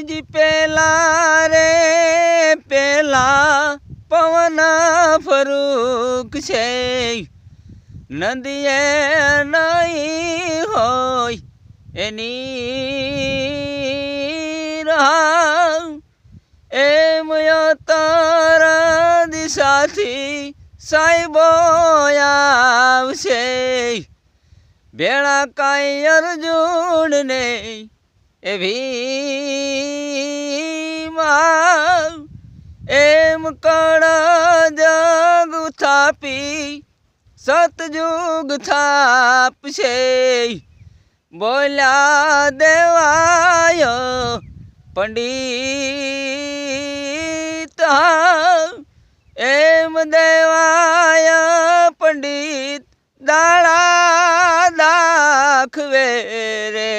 जी पेला रे पेला पवन फरूक छे नदिये नहीं होय एनी एम तारा दिशाथी साहेबो आवशे भेड़ा काई अर्जुन ने ए भीमा एम कड़ा जग थापी सतयुग थापशे बोल्या देवायो पंडित एम देवाय पंडित दाड़ा दाखवे रे।